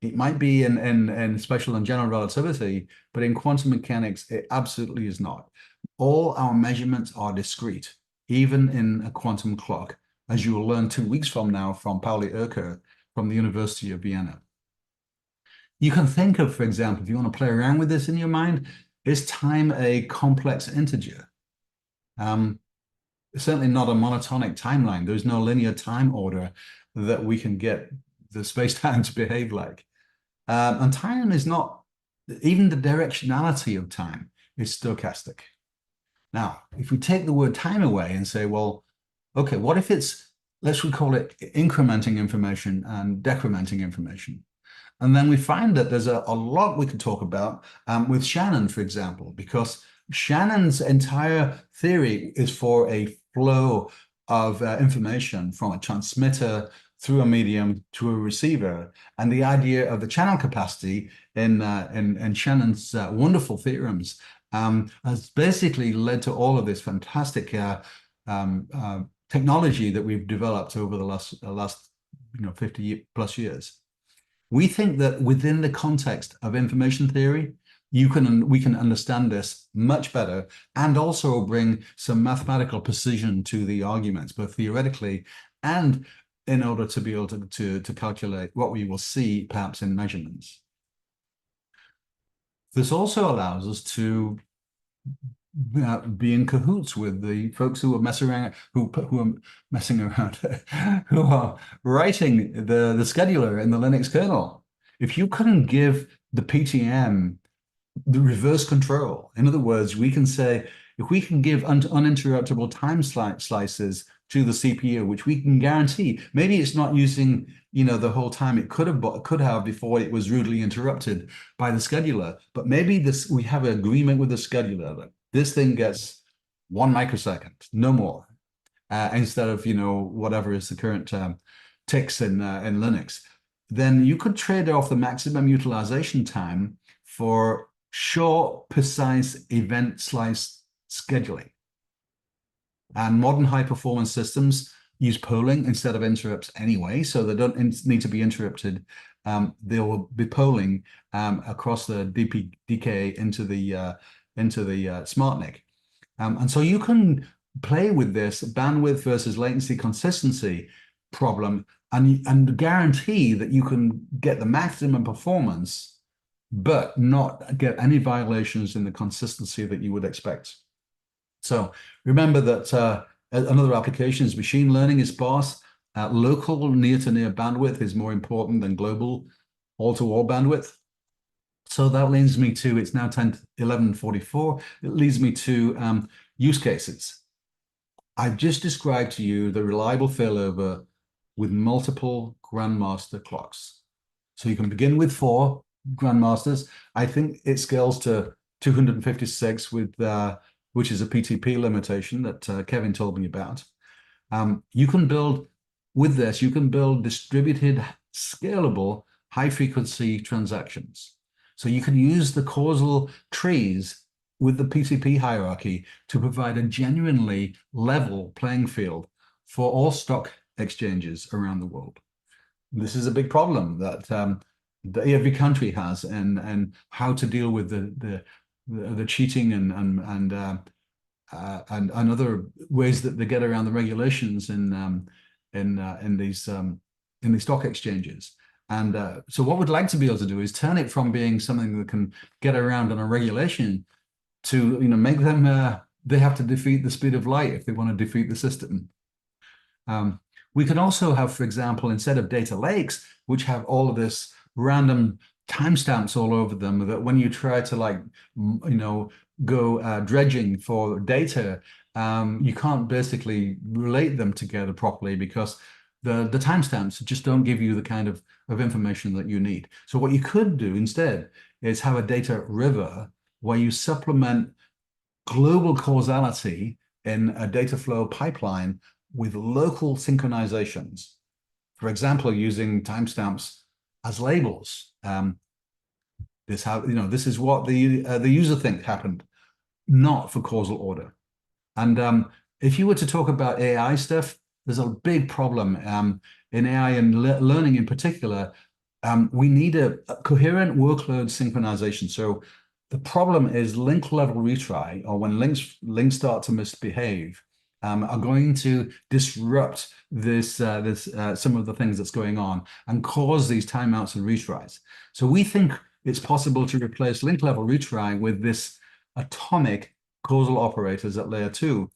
It might be in special and general relativity, but in quantum mechanics, it absolutely is not. All our measurements are discrete, even in a quantum clock, as you will learn 2 weeks from now from Pauli Oecker from the University of Vienna. You can think of, for example, if you want to play around with this in your mind, is time a complex integer? Certainly not a monotonic timeline. There's no linear time order that we can get the space-time to behave like. And time is not, even the directionality of time is stochastic. Now, if we take the word time away and say, well, okay, what if it's, let's call it incrementing information and decrementing information? And then we find that there's a lot we could talk about with Shannon, for example, because Shannon's entire theory is for a flow of information from a transmitter through a medium to a receiver. And the idea of the channel capacity in Shannon's wonderful theorems has basically led to all of this fantastic technology that we've developed over the last 50 plus years. We think that within the context of information theory, we can understand this much better, and also bring some mathematical precision to the arguments, both theoretically and in order to be able to calculate what we will see perhaps in measurements. This also allows us to be in cahoots with the folks who are messing around, who are writing the scheduler in the Linux kernel. If you couldn't give the PTM the reverse control, in other words, we can say, if we can give uninterruptible time slices to the CPU, which we can guarantee, maybe it's not using the whole time it could have before it was rudely interrupted by the scheduler, but maybe we have an agreement with the scheduler that this thing gets 1 microsecond, no more, instead of whatever is the current ticks in Linux. Then you could trade off the maximum utilization time for short, precise event slice scheduling. And modern high-performance systems use polling instead of interrupts anyway, so they don't need to be interrupted. They will be polling across the DK into the SmartNIC. And so you can play with this bandwidth versus latency consistency problem and guarantee that you can get the maximum performance, but not get any violations in the consistency that you would expect. So remember that another application is machine learning is sparse. Local near-to-near bandwidth is more important than global all-to-all bandwidth. So that leads me to, it's now 11:44. It leads me to use cases. I've just described to you the reliable failover with multiple grandmaster clocks. So you can begin with 4 grandmasters. I think it scales to 256 with which is a PTP limitation that Kevin told me about. You can build with this, you can build distributed, scalable, high-frequency transactions. So you can use the causal trees with the PTP hierarchy to provide a genuinely level playing field for all stock exchanges around the world. This is a big problem that every country has, and how to deal with the cheating and other ways that they get around the regulations in these stock exchanges. And so what we'd like to be able to do is turn it from being something that can get around on a regulation to, make them, they have to defeat the speed of light if they want to defeat the system. We can also have, for example, instead of data lakes, which have all of this random timestamps all over them, that when you try to go dredging for data, you can't basically relate them together properly because the timestamps just don't give you the kind of information that you need. So what you could do instead is have a data river where you supplement global causality in a data flow pipeline with local synchronizations. For example, using timestamps as labels. This is what the user thinks happened, not for causal order. And if you were to talk about AI stuff, there's a big problem in AI and learning in particular. We need a coherent workload synchronization. So the problem is link level retry, or when links start to misbehave, are going to disrupt some of the things that's going on and cause these timeouts and retries. So we think it's possible to replace link level retry with this atomic causal operators at layer 2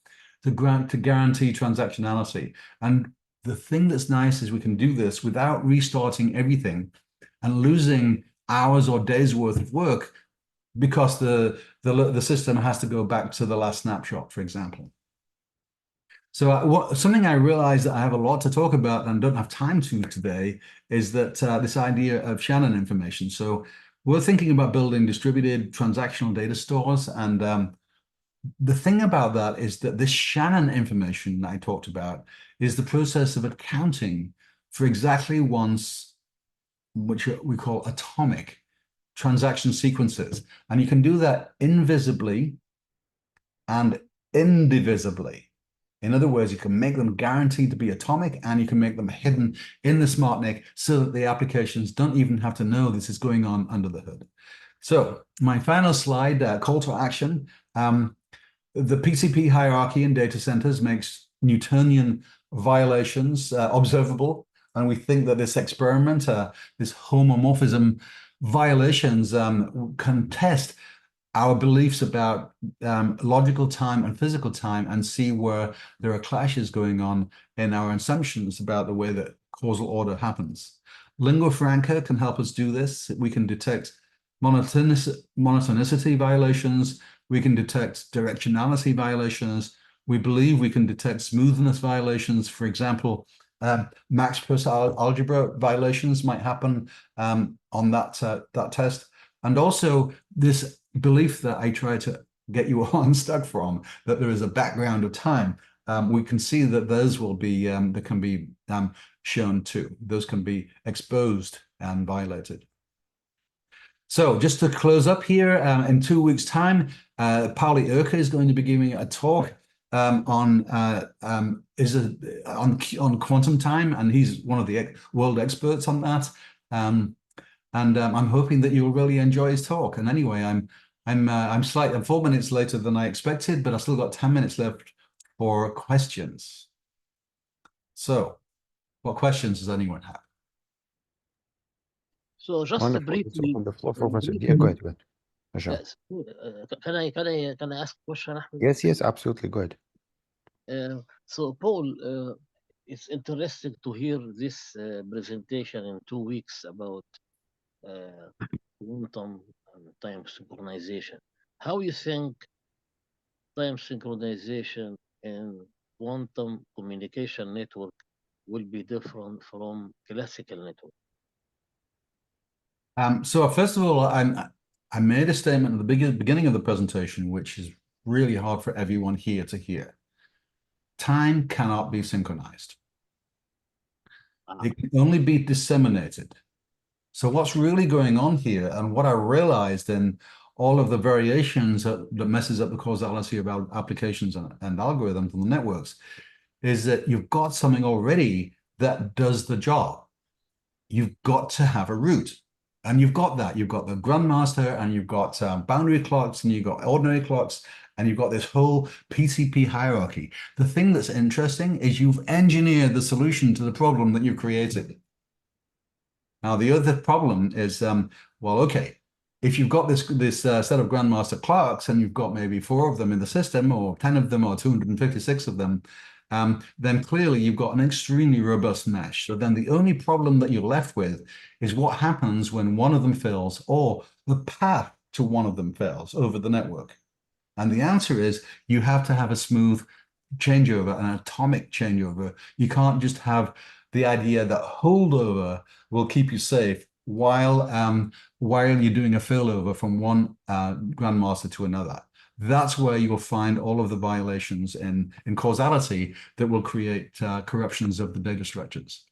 to guarantee transactionality. And the thing that's nice is we can do this without restarting everything and losing hours or days worth of work because the system has to go back to the last snapshot, for example. So something I realized that I have a lot to talk about and don't have time to today is that this idea of Shannon information. So we're thinking about building distributed transactional data stores. And the thing about that is that this Shannon information that I talked about is the process of accounting for exactly once, which we call atomic transaction sequences. And you can do that invisibly and indivisibly. In other words, you can make them guaranteed to be atomic, and you can make them hidden in the SmartNIC so that the applications don't even have to know this is going on under the hood. So my final slide, call to action. The PTP hierarchy in data centers makes Newtonian violations observable. And we think that this experiment, this homomorphism violations can test our beliefs about logical time and physical time and see where there are clashes going on in our assumptions about the way that causal order happens. Lingua franca can help us do this. We can detect monotonicity violations. We can detect directionality violations. We believe we can detect smoothness violations. For example, max plus algebra violations might happen on that test. And also this belief that I try to get you all unstuck from, that there is a background of time, we can see that those will be, that can be shown too. Those can be exposed and violated. So just to close up here, in 2 weeks' time, Pauli Erke is going to be giving a talk on quantum time, and he's one of the world experts on that. And I'm hoping that you'll really enjoy his talk. And anyway, I'm 4 minutes later than I expected, but I've still got 10 minutes left for questions. So, what questions does anyone have? So just Wonderful. Let's briefly, open the floor for questions. Yeah, go ahead. Ashar. yes, can I ask a question, Ahmed? Yes, absolutely. Go ahead. So Paul, it's interesting to hear this presentation in 2 weeks about quantum and time synchronization. How you think time synchronization in quantum communication network will be different from classical network? So first of all, I made a statement at the beginning of the presentation, which is really hard for everyone here to hear. Time cannot be synchronized. It can only be disseminated. So what's really going on here, and what I realized in all of the variations that messes up the causality about applications and algorithms and the networks, is that you've got something already that does the job. You've got to have a root. And you've got that. You've got the grandmaster, and you've got boundary clocks, and you've got ordinary clocks, and you've got this whole PTP hierarchy. The thing that's interesting is you've engineered the solution to the problem that you've created. Now, the other problem is, well, okay, if you've got this set of grandmaster clocks, and you've got maybe 4 of them in the system, or 10 of them, or 256 of them, then clearly you've got an extremely robust mesh. So then the only problem that you're left with is what happens when one of them fails, or the path to one of them fails over the network. And the answer is you have to have a smooth changeover, an atomic changeover. You can't just have the idea that holdover will keep you safe while you're doing a failover from one grandmaster to another. That's where you'll find all of the violations in causality that will create corruptions of the data structures.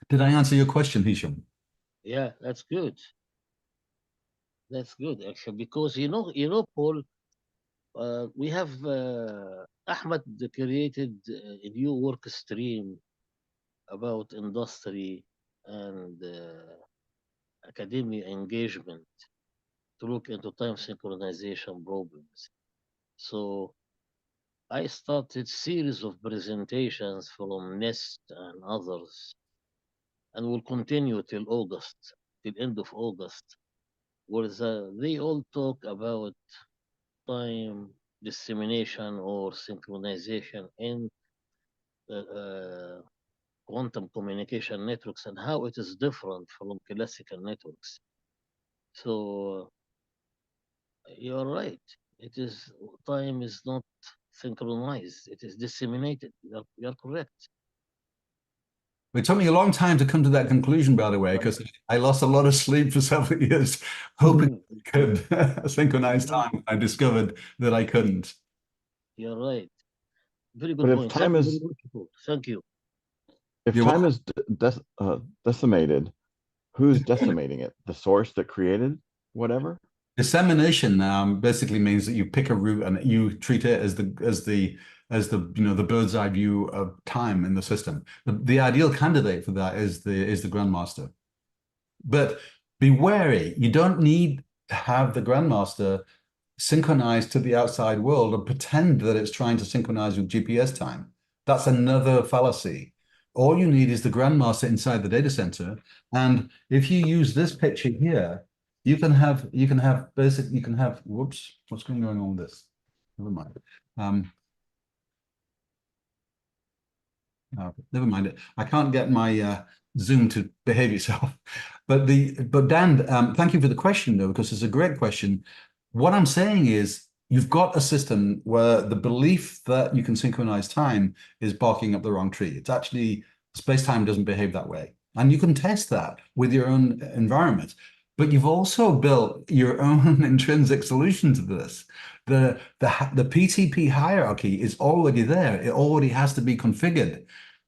Did I answer your question, Hisham? Yeah, that's good. That's good, actually, because Paul, we have Ahmed created a new work stream about industry and academia engagement to look into time synchronization problems. So I started series of presentations from NEST and others, and will continue till August, till end of August, where they all talk about time dissemination or synchronization in quantum communication networks, and how it is different from classical networks. So you're right. It is time is not synchronized. It is disseminated. You're correct. It took me a long time to come to that conclusion, by the way, because I lost a lot of sleep for several years hoping I could synchronize time. I discovered that I couldn't. You're right. Very But good if point. time Thank you is very much, Paul. Thank you. if You're time welcome. is decimated, who's decimating it? The source that created whatever? Dissemination basically means that you pick a route and you treat it as the bird's eye view of time in the system. The ideal candidate for that is the grandmaster. But be wary, you don't need to have the grandmaster synchronized to the outside world and pretend that it's trying to synchronize with GPS time. That's another fallacy. All you need is the grandmaster inside the data center. And if you use this picture here, you can have whoops, what's going on with this? Never mind. Never mind it. I can't get my Zoom to behave itself. But Dan, thank you for the question though, because it's a great question. What I'm saying is you've got a system where the belief that you can synchronize time is barking up the wrong tree. It's actually space-time doesn't behave that way. And you can test that with your own environment. But you've also built your own intrinsic solution to this. The PTP hierarchy is already there. It already has to be configured.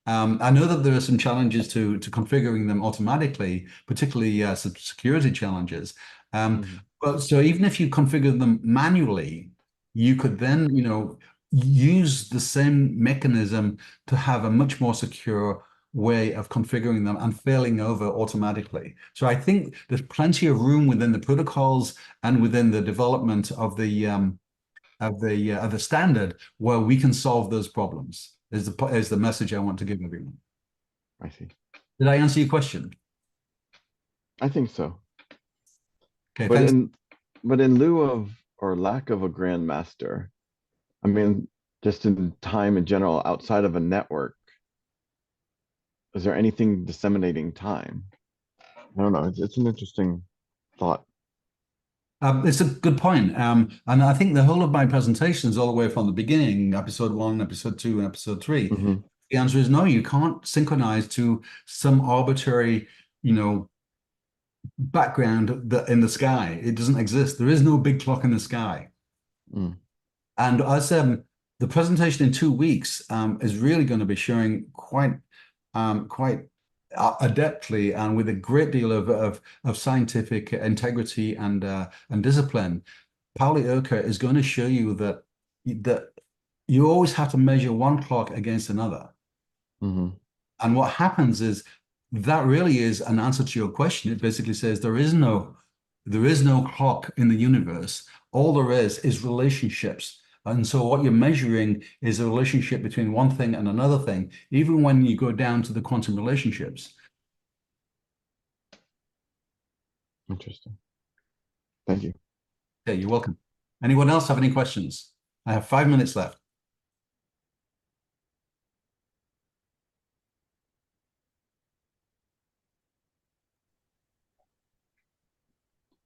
I know that there are some challenges to configuring them automatically, particularly some security challenges. But so even if you configure them manually, you could then, use the same mechanism to have a much more secure way of configuring them and failing over automatically. So I think there's plenty of room within the protocols and within the development of the standard where we can solve those problems. Is the message I want to give everyone. I see. Did I answer your question? I think so. Okay, But thanks. in lieu of or lack of a grandmaster, I mean, just in time in general, outside of a network, is there anything disseminating time? I don't know. It's an interesting thought. It's a good point. And I think the whole of my presentations, all the way from the beginning, episode 1, episode 2, and episode 3, the answer is no, you can't synchronize to some arbitrary, background in the sky. It doesn't exist. There is no big clock in the sky. And as the presentation in 2 weeks is really going to be showing quite quite adeptly and with a great deal of scientific integrity and discipline, Pauli Oker is going to show you that you always have to measure one clock against another. Mm-hmm. And what happens is that really is an answer to your question. It basically says there is no clock in the universe. All there is relationships. And so what you're measuring is a relationship between one thing and another thing, even when you go down to the quantum relationships. Interesting. Thank you. Okay, you're welcome. Anyone else have any questions? I have 5 minutes left.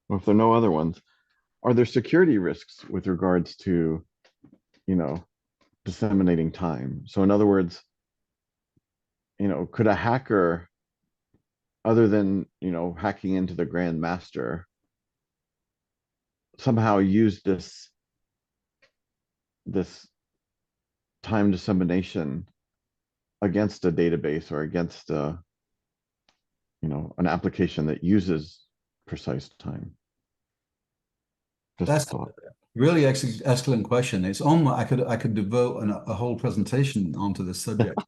Well, if there are no other ones, are there security risks with regards to, disseminating time? So in other words, could a hacker, other than, hacking into the grandmaster, somehow use this time dissemination against a database or against an application that uses precise time? Just That's a thought. really excellent question. It's almost I could devote a whole presentation onto this subject.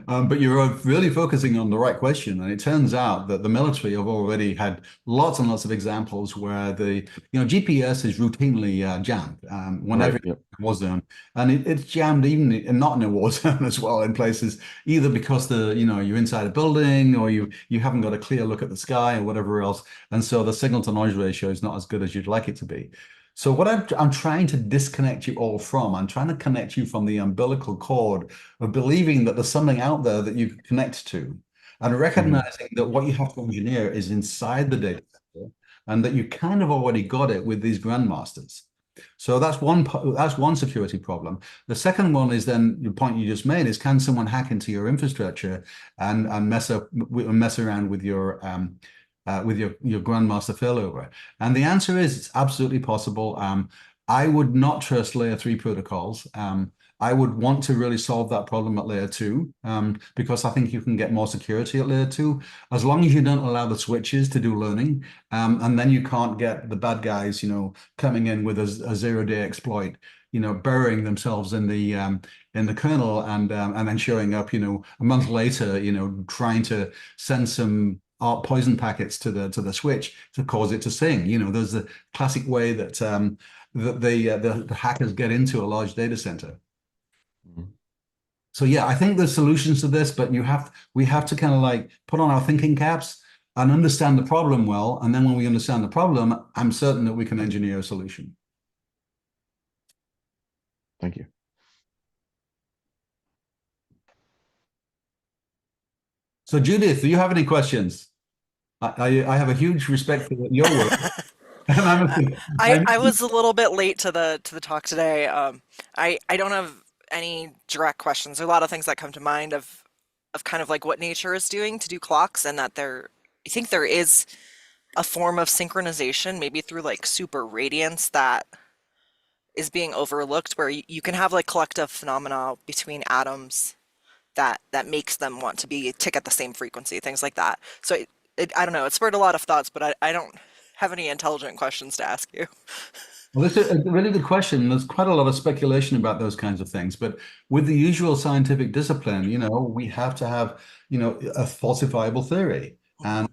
But you're really focusing on the right question, and it turns out that the military have already had lots and lots of examples where the GPS is routinely jammed whenever Right, yep. war zone, and it's jammed even not in a war zone as well in places, either because you're inside a building or you haven't got a clear look at the sky or whatever else, and so the signal to noise ratio is not as good as you'd like it to be. So what I'm trying to disconnect you all from, I'm trying to connect you from the umbilical cord of believing that there's something out there that you can connect to, and recognizing that what you have to engineer is inside the data center, and that you kind of already got it with these grandmasters. So that's one security problem. The second one is then the point you just made is, can someone hack into your infrastructure and mess around with your grandmaster failover? And the answer is it's absolutely possible. I would not trust layer 3 protocols. I would want to really solve that problem at layer 2, because I think you can get more security at layer 2, as long as you don't allow the switches to do learning, and then you can't get the bad guys, coming in with a 0-day exploit, burying themselves in the kernel and then showing up, a month later, trying to send some poison packets to the switch to cause it to sing. There's the classic way that the hackers get into a large data center. So yeah, I think there's solutions to this, but we have to kind of put on our thinking caps and understand the problem well. And then when we understand the problem, I'm certain that we can engineer a solution. Thank you. So Judith, do you have any questions? I have a huge respect for your work. I was a little bit late to the talk today. I don't have any direct questions. There are a lot of things that come to mind of kind of what nature is doing to do clocks, and that I think there is a form of synchronization, maybe through super radiance, that is being overlooked, where you can have collective phenomena between atoms that makes them want to tick at the same frequency, things like that. So I don't know, it spurred a lot of thoughts, but I don't have any intelligent questions to ask you. Well, this is a really good question. There's quite a lot of speculation about those kinds of things, but with the usual scientific discipline, we have to have, a falsifiable theory. And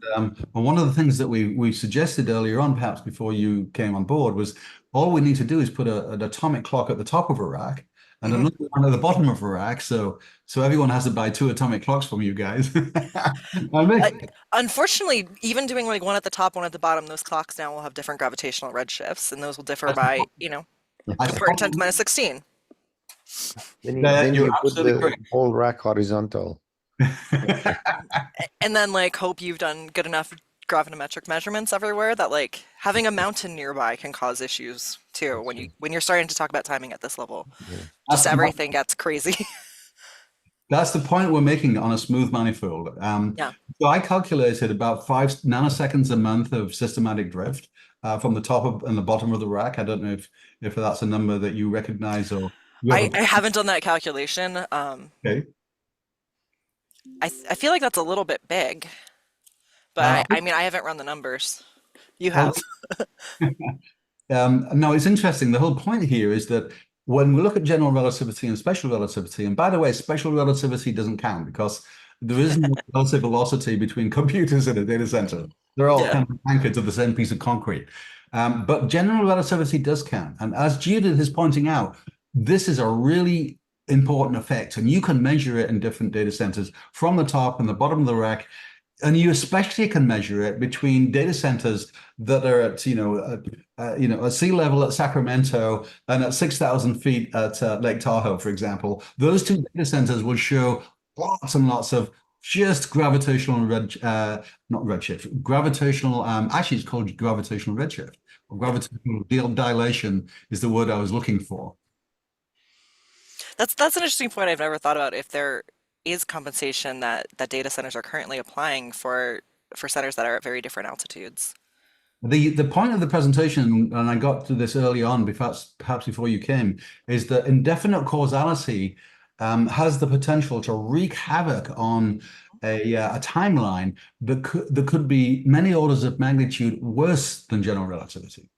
one of the things that we suggested earlier on, perhaps before you came on board, was all we need to do is put an atomic clock at the top of a rack and another one at the bottom of a rack, so everyone has to buy 2 atomic clocks from you guys. Unfortunately, even doing one at the top, one at the bottom, those clocks now will have different gravitational redshifts, and those will differ by, compared to 10 to minus 16. Then you put the whole rack horizontal. And then hope you've done good enough gravimetric measurements everywhere that having a mountain nearby can cause issues too when you're starting to talk about timing at this level. Yeah. Just everything gets crazy. That's the point we're making on a smooth manifold. Yeah. So I calculated about 5 nanoseconds a month of systematic drift from the top and the bottom of the rack. I don't know if that's a number that you recognize or. I haven't done that calculation. Okay. I feel like that's a little bit big, but Uh, I mean, I haven't run the numbers. You well, have. no, it's interesting. The whole point here is that when we look at general relativity and special relativity, and by the way, special relativity doesn't count because there is no relative velocity between computers in a data center. They're all Yeah. kind of anchored to the same piece of concrete. But general relativity does count. And as Judith is pointing out, this is a really important effect, and you can measure it in different data centers from the top and the bottom of the rack. And you especially can measure it between data centers that are at at sea level at Sacramento and at 6,000 feet at Lake Tahoe, for example. Those two data centers will show lots and lots of just gravitational not redshift, gravitational. Actually, it's called gravitational redshift or gravitational dilation is the word I was looking for. That's an interesting point I've never thought about if there is compensation that data centers are currently applying for centers that are at very different altitudes. The point of the presentation, and I got to this early on, perhaps before you came, is that indefinite causality has the potential to wreak havoc on a timeline that could be many orders of magnitude worse than general relativity.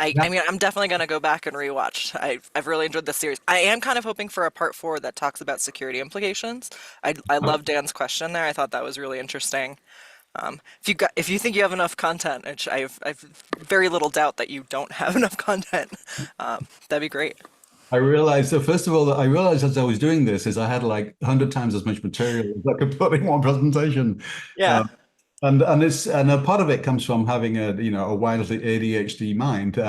I mean, I'm definitely going to go back and rewatch. I've really enjoyed this series. I am kind of hoping for a part 4 that talks about security implications. I love Dan's question there. I thought that was really interesting. If you think you have enough content, which I've very little doubt that you don't have enough content, that'd be great. I realized, so first of all, I realized as I was doing this is I had like 100 times as much material as I could put in one presentation. Yeah. And a part of it comes from having a wildly ADHD mind,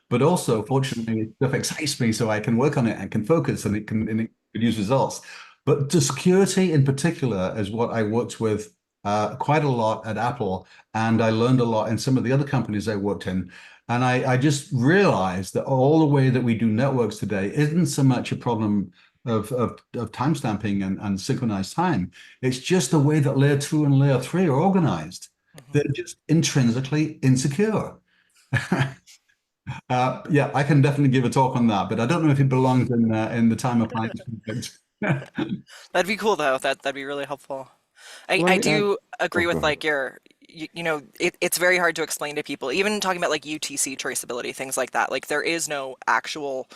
but also fortunately stuff excites me so I can work on it and can focus and it can produce results. But the security in particular is what I worked with quite a lot at Apple, and I learned a lot in some of the other companies I worked in. And I just realized that all the way that we do networks today isn't so much a problem of time stamping and synchronized time. It's just the way that layer 2 and layer 3 are organized. They're just intrinsically insecure. Yeah, I can definitely give a talk on that, but I don't know if it belongs in the time appliance context. That'd be cool though. That'd be really helpful. Let I me add. do Oh, agree go with ahead. like it's very hard to explain to people, even talking about like UTC traceability, things like that. Like there is no actual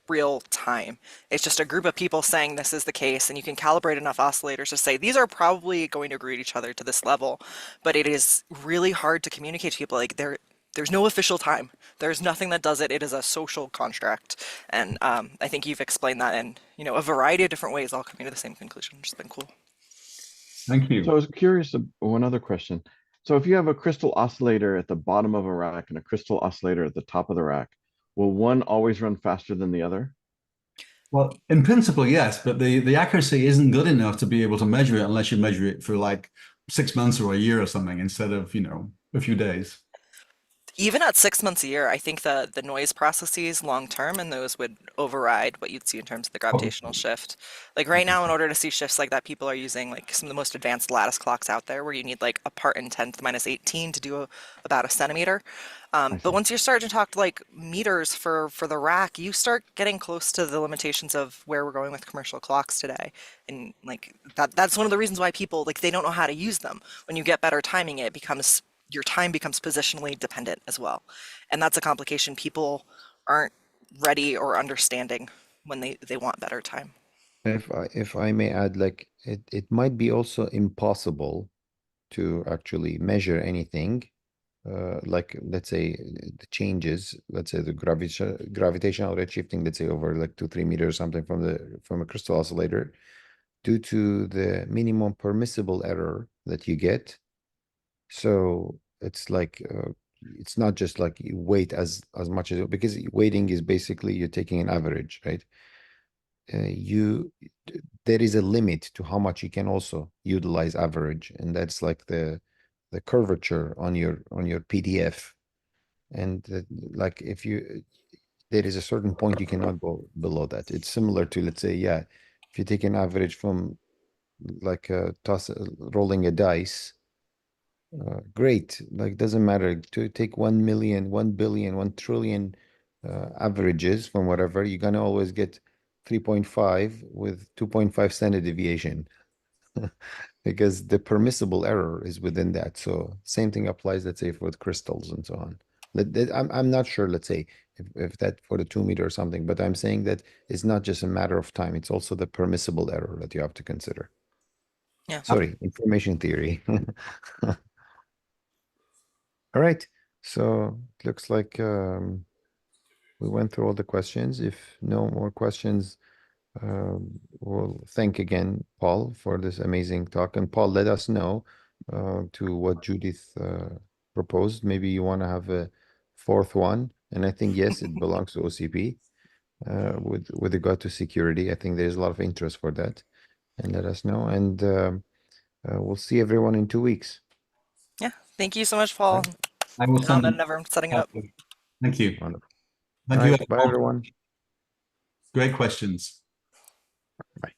real time. It's just a group of people saying this is the case, and you can calibrate enough oscillators to say these are probably going to agree with each other to this level. But it is really hard to communicate to people. Like there's no official time. There's nothing that does it. It is a social construct, and I think you've explained that in a variety of different ways, all coming to the same conclusion, which has been cool. Thank So you. I was curious of one other question. So if you have a crystal oscillator at the bottom of a rack and a crystal oscillator at the top of the rack, will one always run faster than the other? Well, in principle, yes, but the accuracy isn't good enough to be able to measure it unless you measure it for like 6 months or a year or something instead of, a few days. Even at 6 months a year, I think the noise processes long term and those would override what you'd see in terms of the gravitational shift. Like right now, in order to see shifts like that, people are using like some of the most advanced lattice clocks out there where you need like a part in 10 to the minus 18 to do about a centimeter. I But see. once you're starting to talk to like meters for the rack, you start getting close to the limitations of where we're going with commercial clocks today. And like that's one of the reasons why people like they don't know how to use them. When you get better timing, your time becomes positionally dependent as well. And that's a complication people aren't ready or understanding when they want better time. If I may add, like it might be also impossible to actually measure anything, like let's say the changes, let's say the gravitational redshifting, let's say over like 2-3 meters or something from a crystal oscillator, due to the minimum permissible error that you get. So it's like it's not just like you weight as much as because weighting is basically you're taking an average, right? You there is a limit to how much you can also utilize average, and that's like the curvature on your PDF. And like if you there is a certain point you cannot go below that. It's similar to, let's say, yeah, if you take an average from like rolling a dice, great. Like doesn't matter to take 1 million, 1 billion, 1 trillion averages from whatever, you're gonna always get 3.5 with 2.5 standard deviation. because the permissible error is within that. So same thing applies, let's say, for the crystals and so on. I'm not sure, let's say, if that for the 2 meter or something, but I'm saying that it's not just a matter of time, it's also the permissible error that you have to consider. Yeah. Sorry, information theory. All right, so it looks like we went through all the questions. If no more questions, we'll thank again Paul for this amazing talk. And Paul, let us know to what Judith proposed. Maybe you want to have a fourth one. And I think, yes, it belongs to OCP with regard to security. I think there's a lot of interest for that. And let us know. And we'll see everyone in 2 weeks. Yeah. Thank you so much, Paul. Right. I will send And everyone setting it up. Thank you. Wonderful. Thank All you. right, bye, everyone. Great questions. Bye.